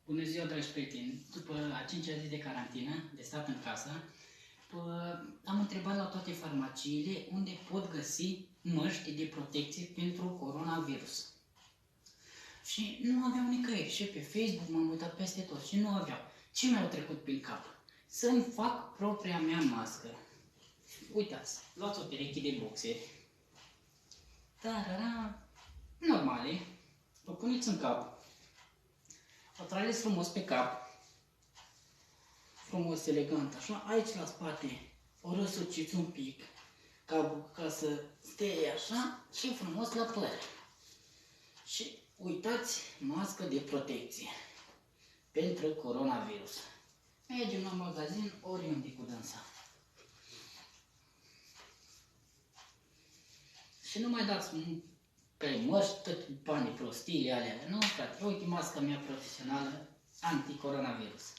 Bună ziua, dragi prieteni! După a 5-a zi de carantină, de stat în casă, am întrebat la toate farmaciile unde pot găsi măști de protecție pentru coronavirus. Și nu aveau nicăieri. Și pe Facebook m-am uitat peste tot și nu aveau. Ce mi-au trecut prin cap? Să-mi fac propria mea mască. Uitați, luați o pereche de boxeri. Tarara, normale. O puneți în cap. O trageți frumos pe cap. Frumos, elegant, așa. Aici la spate o răsuciți un pic ca să stea așa și frumos la păr. Și uitați, mască de protecție pentru coronavirus. Mergem la magazin oriunde cu dânsa. Și nu mai dați pe măști tot banii prostile alea. Nu, frate, uite masca mea profesională anti-coronavirus.